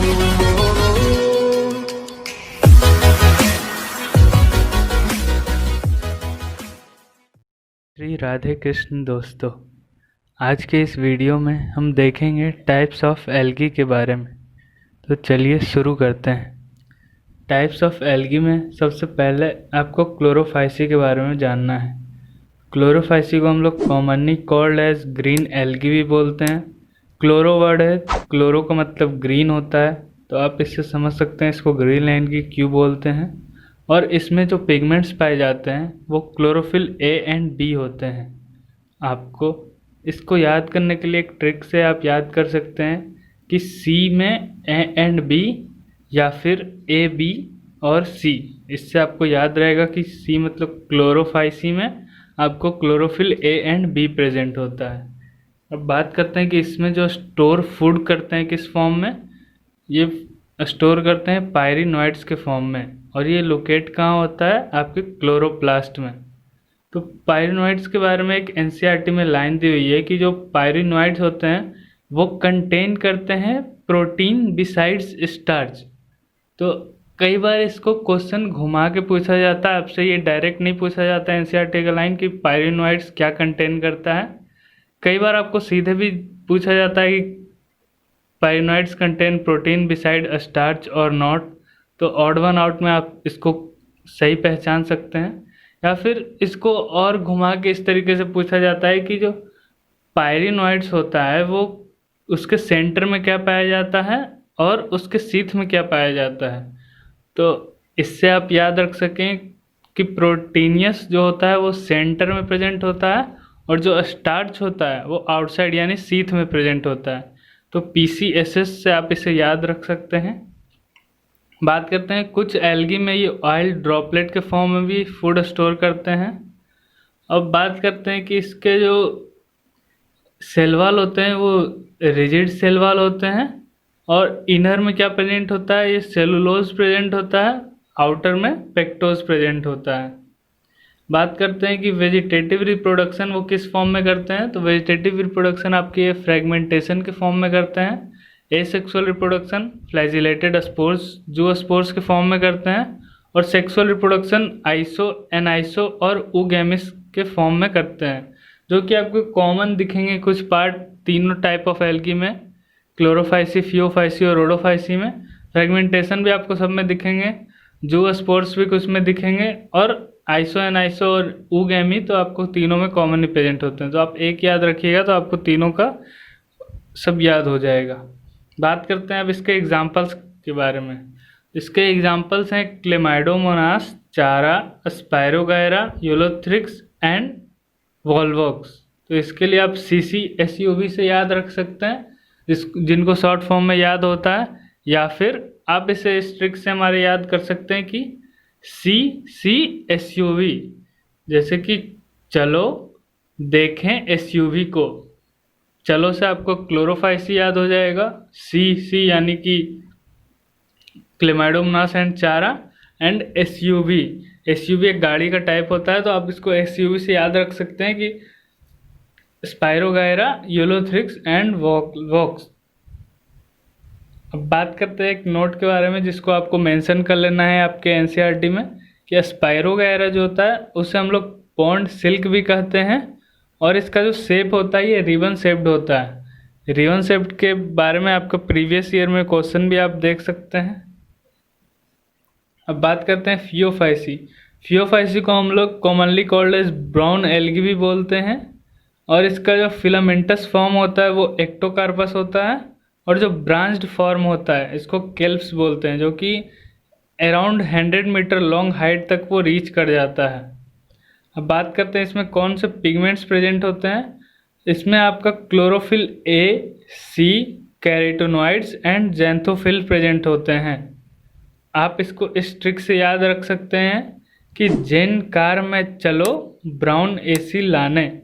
श्री राधे कृष्ण दोस्तों, आज के इस वीडियो में हम देखेंगे टाइप्स ऑफ एल्गी के बारे में। तो चलिए शुरू करते हैं। टाइप्स ऑफ एल्गी में सबसे पहले आपको क्लोरोफाइसी के बारे में जानना है। क्लोरोफाइसी को हम लोग commonly called as green algae भी बोलते हैं। क्लोरो वर्ड है, क्लोरो का मतलब ग्रीन होता है, तो आप इससे समझ सकते हैं इसको ग्रीन एल्गी क्यों बोलते हैं। और इसमें जो पिगमेंट्स पाए जाते हैं वो क्लोरोफिल ए एंड बी होते हैं। आपको इसको याद करने के लिए एक ट्रिक से आप याद कर सकते हैं कि सी में ए एंड बी या फिर ए बी और सी। इससे आपको याद रहेगा कि सी मतलब क्लोरोफाइसी में आपको chlorophyll A and be present होता है। अब बात करते हैं कि इसमें जो स्टोर फूड करते हैं किस फॉर्म में, ये स्टोर करते हैं पायरिनॉइड्स के फॉर्म में, और ये लोकेट कहाँ होता है, आपके क्लोरोप्लास्ट में। तो पायरिनॉइड्स के बारे में एक एनसीईआरटी में लाइन दी हुई है कि जो पायरिनॉइड्स होते हैं वो कंटेन करते हैं प्रोटीन बिसाइड्स स्टार्च। तो कई बार इसको क्वेश्चन घुमा के पूछा जाता है, आपसे ये डायरेक्ट नहीं पूछा जाता है एनसीईआरटी का लाइन कि पायरिनॉइड्स क्या कंटेन करता है। कई बार आपको सीधे भी पूछा जाता है कि पायरिनॉइड्स कंटेन प्रोटीन बिसाइड स्टार्च और नॉट। तो ऑड वन आउट में आप इसको सही पहचान सकते हैं। या फिर इसको और घुमा के इस तरीके से पूछा जाता है कि जो पायरिनॉइड्स होता है वो उसके सेंटर में क्या पाया जाता है और उसके शीथ में क्या पाया जाता है। तो इससे आप याद रख सकें कि प्रोटीनियस जो होता है वो सेंटर में प्रेजेंट होता है और जो स्टार्च होता है वो आउटसाइड यानी शीथ में प्रेजेंट होता है। तो PCSS से आप इसे याद रख सकते हैं। बात करते हैं कुछ एल्गी में ये ऑयल ड्रॉपलेट के फॉर्म में भी फूड स्टोर करते हैं। अब बात करते हैं कि इसके जो सेल वॉल होते हैं वो रिजिड सेल वॉल होते हैं, और इनर में क्या प्रेजेंट होता है, ये सेलुलोज प्रेजेंट होता है, आउटर में पेक्टोज प्रेजेंट होता है। बात करते हैं कि वेजिटेटिव रिप्रोडक्शन वो किस फॉर्म में करते हैं। तो वेजिटेटिव रिप्रोडक्शन आपके ये फ्रेगमेंटेशन के फॉर्म में करते हैं। Asexual reproduction flagellated spores zoospores के फॉर्म में करते हैं, और सेक्सुअल रिप्रोडक्शन आइसो एनाइसो और ऊगैमिस के फॉर्म में करते हैं, जो कि आपको कॉमन दिखेंगे कुछ पार्ट तीनों टाइप ऑफ एल्गी में, क्लोरोफाइसी, फियोफाइसी और रोडोफाइसी में। फ्रेगमेंटेशन भी आपको सब में दिखेंगे, जूस्पोर्स भी कुछ में दिखेंगे, और आइसो एनाइसो और ऊगैमी तो आपको तीनों में कॉमनली प्रेजेंट होते हैं। तो आप एक याद रखिएगा तो आपको तीनों का सब याद हो जाएगा। बात करते हैं अब इसके एग्जाम्पल्स के बारे में। इसके एग्जाम्पल्स हैं क्लेमाइडोमोनास, चारा, स्पायरोगायरा, यूलोथ्रिक्स एंड वॉल्वॉक्स। तो इसके लिए आप CCSUV से याद रख सकते हैं, जिनको शॉर्ट फॉर्म में याद होता है, या फिर आप इसे इस ट्रिक से हमारे याद कर सकते हैं कि CCSUV, जैसे कि चलो देखें SUV को। चलो से आपको क्लोरोफाइसी याद हो जाएगा, C यानी कि क्लेमाइडोमोनास एंड चारा, एंड SUV एक गाड़ी का टाइप होता है, तो आप इसको SUV से याद रख सकते हैं कि स्पायरोगायरा, यूलोथ्रिक्स एंड वॉक्स। अब बात करते हैं एक नोट के बारे में जिसको आपको मेंशन कर लेना है आपके एनसीईआरटी में, कि स्पायरोगायरा जो होता है उसे हम लोग पॉन्ड सिल्क भी कहते हैं, और इसका जो शेप होता है ये रिबन शेप्ड होता है। रिबन शेप्ड के बारे में आपका प्रीवियस ईयर में क्वेश्चन भी आप देख सकते हैं। अब बात करते हैं फियोफाइसी को हम लोग commonly called as brown algae भी बोलते हैं, और इसका जो फिलामेंटस फॉर्म होता है वो एक्टोकार्पस होता है, और जो ब्रांच्ड फॉर्म होता है इसको केल्प्स बोलते हैं, जो कि अराउंड 100 मीटर लॉन्ग हाइट तक वो रीच कर जाता है। अब बात करते हैं इसमें कौन से पिगमेंट्स प्रेजेंट होते हैं। इसमें आपका chlorophyll A, C, carotenoids and xanthophyll present होते हैं। आप इसको इस ट्रिक से याद रख सकते हैं कि जेन कार में चलो ब्राउन AC लाने।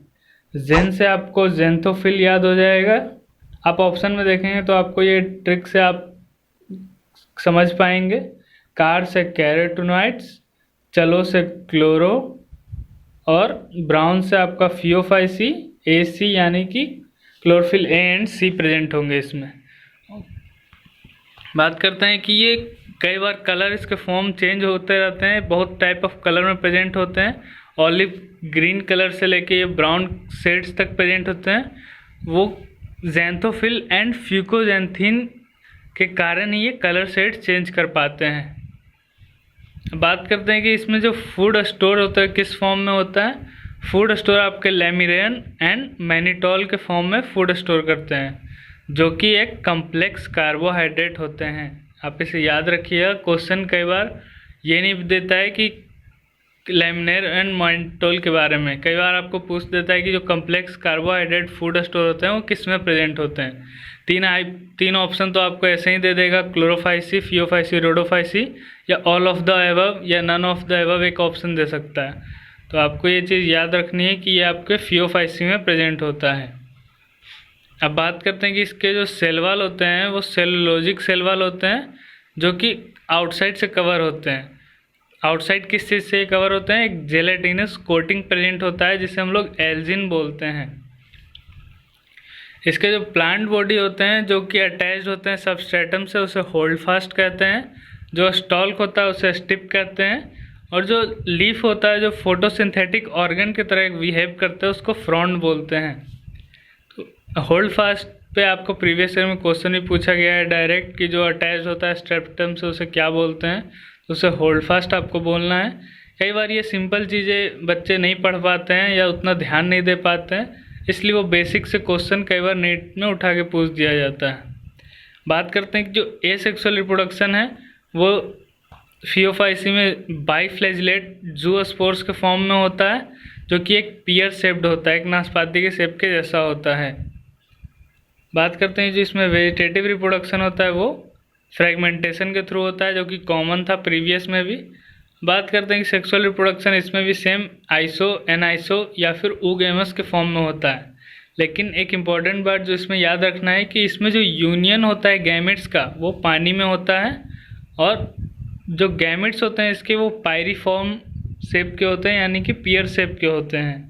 जेन से आपको ज़ैंथोफिल याद हो जाएगा। आप ऑप्शन में देखेंगे तो आपको ये ट्रिक से आप समझ पाएंगे। कार से कैरोटीनॉइड्स, चलो से क्लोरो, और ब्राउन से आपका फियोफाइसी, AC यानी कि chlorophyll A and C present होंगे इसमें। बात करते हैं कि ये कई बार कलर इसके फॉर्म चेंज होते रहते हैं, बहुत टाइप ऑफ कलर में प्रेजेंट होते हैं। ऑलिव ग्रीन कलर से लेके ये ब्राउन शेड्स तक प्रेजेंट होते हैं। वो ज़ैंथोफिल एंड फ्यूकोजैंथीन के कारण ही ये कलर शेड चेंज कर पाते हैं। बात करते हैं कि इसमें जो फूड स्टोर होता है किस फॉर्म में होता है। फूड स्टोर आपके लैमिरेन एंड मैनिटोल के फॉर्म में फूड स्टोर करते हैं, जो कि एक कम्प्लेक्स कार्बोहाइड्रेट होते हैं। आप इसे याद रखिएगा, क्वेश्चन कई बार ये नहीं देता है कि लैमिनेर एंड मैनिटोल के बारे में, कई बार आपको पूछ देता है कि जो कम्प्लेक्स कार्बोहाइड्रेट फूड स्टोर होते हैं वो किस में प्रेजेंट होते हैं। तीन ऑप्शन तो आपको ऐसे ही दे देगा, क्लोरोफाइसी, फियोफाइसी, रोडोफाइसी, या ऑल ऑफ द एबव या नन ऑफ द एबव एक ऑप्शन दे सकता है। तो आपको ये चीज़ याद रखनी है कि ये आपके फियोफाइसी में प्रेजेंट होता है। अब बात करते हैं कि इसके जो सेल वॉल होते हैं वो सेलुलोजिक सेल वॉल होते हैं, जो कि आउटसाइड से कवर होते हैं। आउटसाइड किस चीज़ से कवर होते हैं? एक जेलेटिनस कोटिंग प्रेजेंट होता है जिसे हम लोग एल्जिन बोलते हैं। इसके जो प्लांट बॉडी होते हैं जो कि अटैच्ड होते हैं सबस्ट्रेटम से, उसे होल्ड फास्ट कहते हैं। जो स्टॉल्क होता है उसे स्टिप कहते हैं। और जो लीफ होता है जो फोटोसिंथेटिक ऑर्गन की तरह बिहेव करते हैं उसको फ्रॉन्ट बोलते हैं। तो होल्ड फास्ट पे आपको प्रीवियस ईयर में क्वेश्चन भी पूछा गया है डायरेक्ट कि जो अटैच होता है स्ट्रेप्टम से उसे क्या बोलते हैं, तो उसे होल्ड फास्ट आपको बोलना है। कई बार ये सिंपल चीज़ें बच्चे नहीं पढ़ पाते हैं या उतना ध्यान नहीं दे पाते हैं, इसलिए वो बेसिक से क्वेश्चन कई बार नेट में उठा के पूछ दिया जाता है। बात करते हैं कि जो एसेक्सुअल रिप्रोडक्शन है वो फियोफाइसी में बाइफ्लैजिलेट जूओस्पोर्स के फॉर्म में होता है, जो कि एक पियर शेप्ड होता है, एक नाशपाती के शेप के जैसा होता है। बात करते हैं जो इसमें वेजिटेटिव रिप्रोडक्शन होता है वो फ्रेगमेंटेशन के थ्रू होता है, जो कि कॉमन था प्रीवियस में भी। बात करते हैं कि सेक्सुअल रिप्रोडक्शन, इसमें भी सेम आइसो, एनाइसो या फिर ऊगेमस के फॉर्म में होता है। लेकिन एक इम्पॉर्टेंट बात जो इसमें याद रखना है कि इसमें जो यूनियन होता है गैमेट्स का वो पानी में होता है, और जो गैमेट्स होते हैं इसके वो पायरीफॉर्म शेप के होते हैं, यानी कि पियर शेप के होते हैं।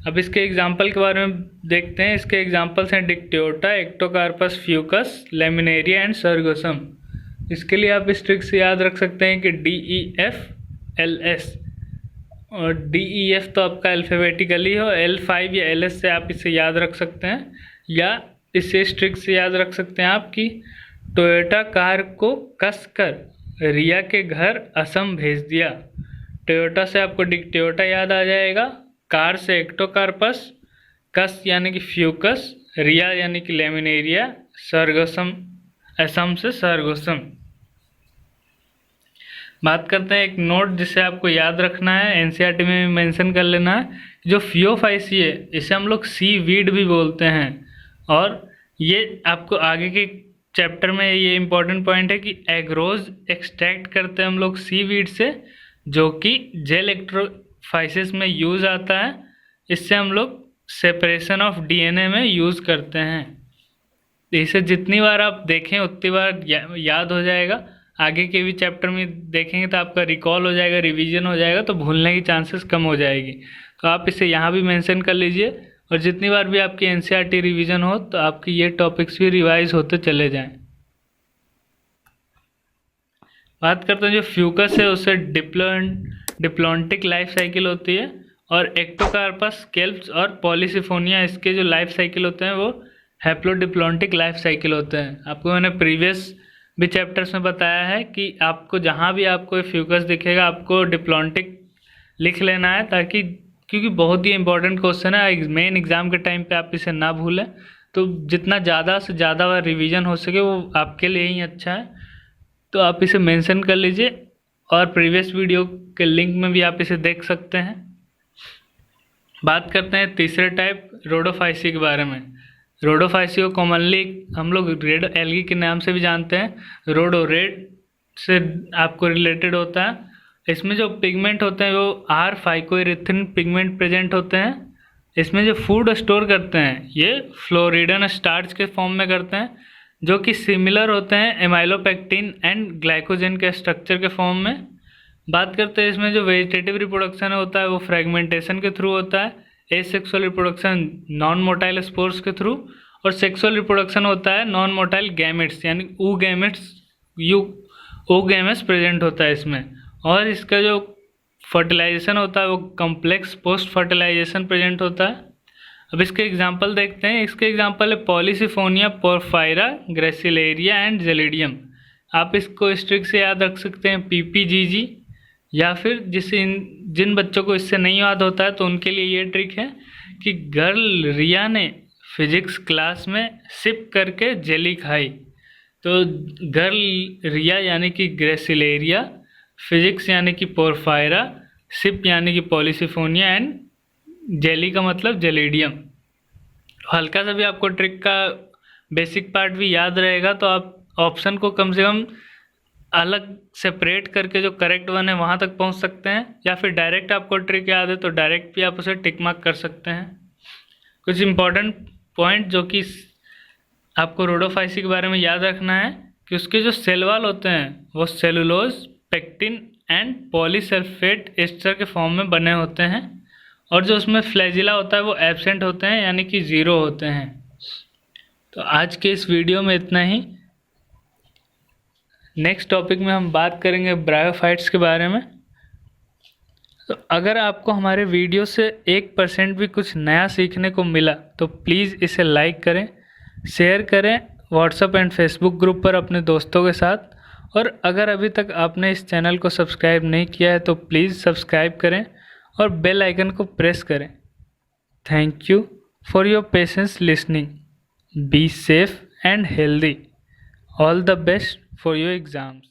अब इसके एग्जाम्पल के बारे में देखते हैं। इसके एग्जाम्पल्स हैं Dictyota, Ectocarpus, Fucus, Laminaria and Sargassum. इसके लिए आप इस ट्रिक से याद रख सकते हैं कि DEF LS, और DEF तो आपका अल्फ़ाबेटिकली हो, L5 या LS से आप इसे याद रख सकते हैं, या इसे इस ट्रिक से याद रख सकते हैं आप कि टोयोटा कार को कसकर रिया के घर असम भेज दिया। टोयोटा से आपको डिक्टियोटा याद आ जाएगा, कार से एक्टोकार्पस, कस यानी कि फ्यूकस, रिया यानी कि लेमिनेरिया, सर्गोसम असम से सर्गोसम। बात करते हैं एक नोट जिसे आपको याद रखना है, एनसीईआरटी में भी मेंशन कर लेना है। जो फियोफाइसी है इसे हम लोग सी वीड भी बोलते हैं, और ये आपको आगे के चैप्टर में ये इंपॉर्टेंट पॉइंट है कि एग्रोज एक्सट्रैक्ट करते हैं हम लोग सी वीड से, जो कि जेल इलेक्ट्रोफाइसिस में यूज़ आता है। इससे हम लोग सेपरेशन ऑफ DNA में यूज़ करते हैं। इसे जितनी बार आप देखें उतनी बार याद हो जाएगा। आगे के भी चैप्टर में देखेंगे तो आपका रिकॉल हो जाएगा, रिवीजन हो जाएगा, तो भूलने की चांसेस कम हो जाएगी। तो आप इसे यहाँ भी मेंशन कर लीजिए, और जितनी बार भी आपकी एनसीईआरटी रिवीजन हो तो आपकी ये टॉपिक्स भी रिवाइज होते चले जाएं। बात करते हैं जो फ्यूकस है उससे डिप्लॉन्टिक लाइफ साइकिल होती है, और एक्टोकार्पस, केल्प्स और पॉलीसिफोनिया इसके जो लाइफ साइकिल होते हैं वो हैप्लोडिप्लॉन्टिक लाइफ साइकिल होते हैं। आपको मैंने प्रीवियस भी चैप्टर्स में बताया है कि आपको जहाँ भी आपको फ्यूकस दिखेगा आपको डिप्लॉन्टिक लिख लेना है, ताकि क्योंकि बहुत ही इंपॉर्टेंट क्वेश्चन है, मेन एग्ज़ाम के टाइम पे आप इसे ना भूलें। तो जितना ज़्यादा से ज़्यादा बार रिवीजन हो सके वो आपके लिए ही अच्छा है। तो आप इसे मेंशन कर लीजिए, और प्रीवियस वीडियो के लिंक में भी आप इसे देख सकते हैं। बात करते हैं तीसरे टाइप रोडोफाइसी के बारे में। रोडोफाइसी को कॉमनली हम लोग रेड एल्गी के नाम से भी जानते हैं। रोडो रेड से आपको रिलेटेड होता है। इसमें जो पिगमेंट होते हैं वो R-फाइकोइरिथिन पिगमेंट प्रेजेंट होते हैं। इसमें जो फूड स्टोर करते हैं ये फ्लोरिडन स्टार्च के फॉर्म में करते हैं, जो कि सिमिलर होते हैं एमाइलोपेक्टिन एंड ग्लाइकोजन के स्ट्रक्चर के फॉर्म में। बात करते हैं इसमें जो वेजिटेटिव रिप्रोडक्शन होता है वो फ्रेगमेंटेशन के थ्रू होता है, asexual reproduction non motile spores के थ्रू, और सेक्सुअल रिप्रोडक्शन होता है नॉन मोटाइल गैमेट्स यानी ऊगैमेट्स यू ओगेमस प्रेजेंट होता है इसमें, और इसका जो फर्टिलाइजेशन होता है वो कॉम्प्लेक्स पोस्ट फर्टिलाइजेशन प्रेजेंट होता है। अब इसके एग्जांपल देखते हैं। इसके एग्जांपल है Polysiphonia, porphyra, gracilaria and gelidium. आप इसको इस ट्रिक से याद रख सकते हैं PPGG, या फिर जिन बच्चों को इससे नहीं याद होता है तो उनके लिए ये ट्रिक है कि गर्ल रिया ने फिजिक्स क्लास में सिप करके जेली खाई। तो गर्ल रिया यानी कि ग्रेसिलेरिया, फिजिक्स यानी कि पोरफायरा, सिप यानी कि पॉलीसिफोनिया एंड जेली का मतलब जेलिडियम। हल्का सा भी आपको ट्रिक का बेसिक पार्ट भी याद रहेगा तो आप ऑप्शन को कम से कम अलग सेपरेट करके जो करेक्ट वन है वहाँ तक पहुँच सकते हैं, या फिर डायरेक्ट आपको ट्रिक याद है तो डायरेक्ट भी आप उसे टिक मार्क कर सकते हैं। कुछ इंपॉर्टेंट पॉइंट जो कि आपको रोडोफाइसी के बारे में याद रखना है कि उसके जो सेल वॉल होते हैं वो cellulose, pectin and polysulphate ester के फॉर्म में बने होते हैं, और जो उसमें फ्लैजिला होता है वो एब्सेंट होते हैं यानी कि 0 होते हैं। तो आज के इस वीडियो में इतना ही। नेक्स्ट टॉपिक में हम बात करेंगे ब्रायोफाइट्स के बारे में। तो अगर आपको हमारे वीडियो से 1% भी कुछ नया सीखने को मिला तो प्लीज़ इसे लाइक करें, शेयर करें व्हाट्सएप एंड फेसबुक ग्रुप पर अपने दोस्तों के साथ, और अगर अभी तक आपने इस चैनल को सब्सक्राइब नहीं किया है तो प्लीज़ सब्सक्राइब करें और बेल आइकन को प्रेस करें। Thank you for your patience listening. Be safe and healthy. All the best for your exams.